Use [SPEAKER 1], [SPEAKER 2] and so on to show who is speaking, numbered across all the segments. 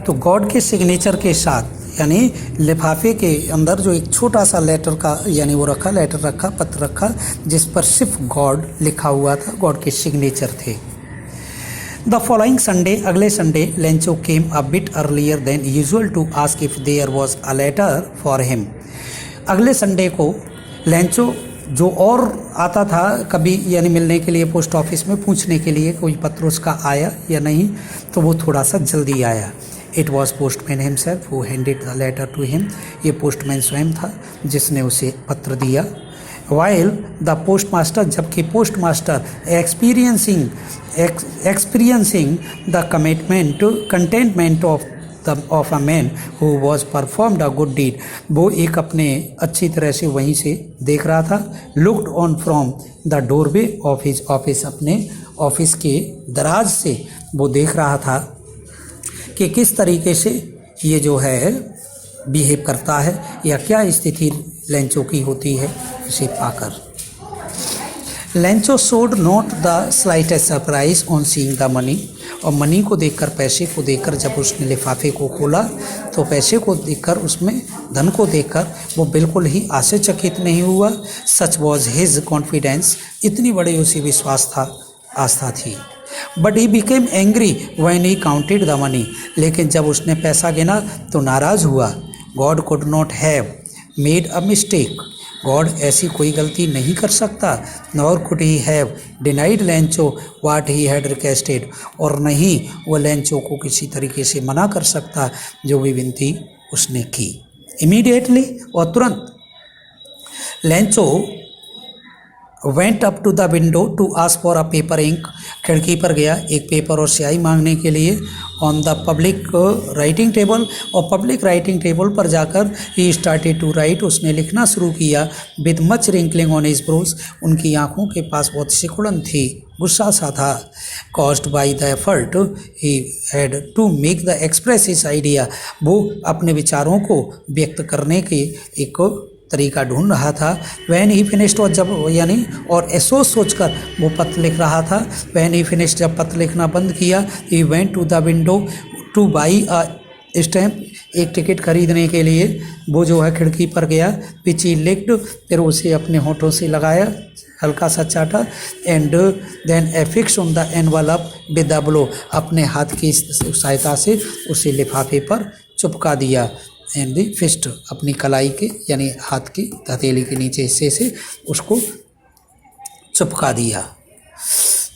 [SPEAKER 1] तो गॉड के सिग्नेचर के साथ यानी लिफाफे के अंदर जो एक छोटा सा लेटर का यानी वो रखा, लेटर रखा, पत्र रखा, जिस पर सिर्फ गॉड लिखा हुआ था, गॉड के सिग्नेचर थे। द फॉलोइंग संडे, अगले Sunday, Lencho came a bit earlier than usual to ask if there was a letter for him. अगले संडे को लेंचो जो और आता था कभी यानी मिलने के लिए पोस्ट ऑफिस में पूछने के लिए कोई पत्र उसका आया या नहीं, तो वो थोड़ा सा जल्दी आया। It was postman himself who handed the letter to him. ये पोस्टमैन स्वयं था जिसने उसे पत्र दिया। वाइल द पोस्ट मास्टर, जबकि post master experiencing the contentment of a man who was performed a good deed, वो एक अपने अच्छी तरह से वहीं से देख रहा था। Looked on from the doorway of his office, अपने ऑफिस के दराज से वो देख रहा था कि किस तरीके से ये जो है बिहेव करता है या क्या स्थिति लेंचो की होती है उसे पाकर। Lencho showed not the slightest surprise on seeing the money, और मनी को देखकर, पैसे को देखकर जब उसने लिफाफे को खोला तो पैसे को देखकर, उसमें धन को देखकर वो बिल्कुल ही आश्चर्यचकित नहीं हुआ। सच वॉज हिज कॉन्फिडेंस, इतनी बड़ी उसी विश्वास था, आस्था थी। But he became angry when he counted the money, लेकिन जब उसने पैसा गिना तो नाराज़ हुआ। God could not have made a mistake, God ऐसी कोई गलती नहीं कर सकता। Nor could he have denied Lencho what he had requested, और नहीं वो लेंचो को किसी तरीके से मना कर सकता जो भी विनती उसने की। इमीडिएटली, और तुरंत, Lencho went up to the window to ask for a paper ink, खिड़की पर गया एक पेपर और स्याही मांगने के लिए। On the public writing table, और पब्लिक राइटिंग टेबल पर जाकर ही स्टार्टेड टू राइट, उसने लिखना शुरू किया। With much wrinkling on his brows, उनकी आंखों के पास बहुत सिकुड़न थी, गुस्सा सा था। Caused by the effort he had to make the express his idea, वो अपने विचारों को व्यक्त करने के एक तरीका ढूंढ रहा था। वैन ही फिनिश्ड, और जब यानी और सोचकर वो पत्र लिख रहा था। वैन ही फिनिश्ड, जब पत्र लिखना बंद किया, he went to the window to buy a stamp, एक टिकट खरीदने के लिए वो जो है खिड़की पर गया। विच ही लिक्ड, फिर उसे अपने होठों से लगाया, हल्का सा चाटा। And then affix on the envelope with the blow, अपने हाथ की सहायता से उसे लिफाफे पर चिपका दिया। एंड दी फिस्ट, अपनी कलाई के यानी हाथ की हथेली के नीचे हिस्से से उसको चिपका दिया।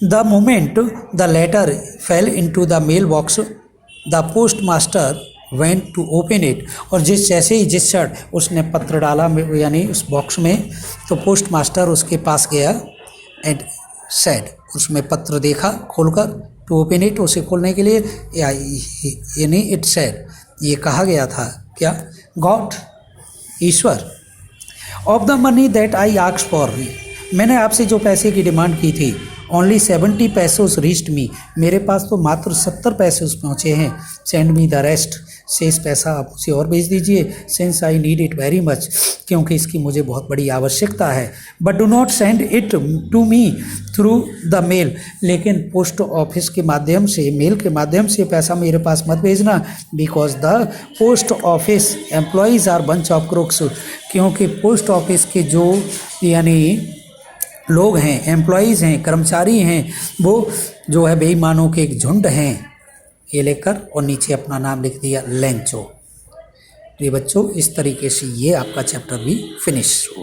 [SPEAKER 1] The moment the letter fell into the mail box, the post master went to open it, और जैसे ही जिस क्षण उसने पत्र डाला यानी उस बॉक्स में, तो पोस्ट मास्टर उसके पास गया। एंड सेड, उसमें पत्र देखा खोलकर, टू ओपन इट, उसे खोलने के लिए, यानी इट सेड, ये कहा गया था क्या, God, Ishwar, of the money that I asked for, मैंने आपसे जो पैसे की डिमांड की थी, ओनली 70 पैसोस रीच्ड मी, मेरे पास तो मात्र 70 पैसे पहुँचे हैं। सेंड मी द रेस्ट, शेष पैसा आप उसे और भेज दीजिए। Since I need it very much, क्योंकि इसकी मुझे बहुत बड़ी आवश्यकता है। But do not send it to me through the mail, लेकिन पोस्ट ऑफिस के माध्यम से, मेल के माध्यम से पैसा मेरे पास मत भेजना। Because the post office employees are bunch of crooks, क्योंकि पोस्ट ऑफिस के जो यानी लोग हैं, एम्प्लॉयज़ हैं, कर्मचारी हैं, वो जो है बेईमानों के एक झुंड हैं। ये लेकर और नीचे अपना नाम लिख दिया, लेंचो। ये बच्चों, इस तरीके से ये आपका चैप्टर भी फिनिश हुआ।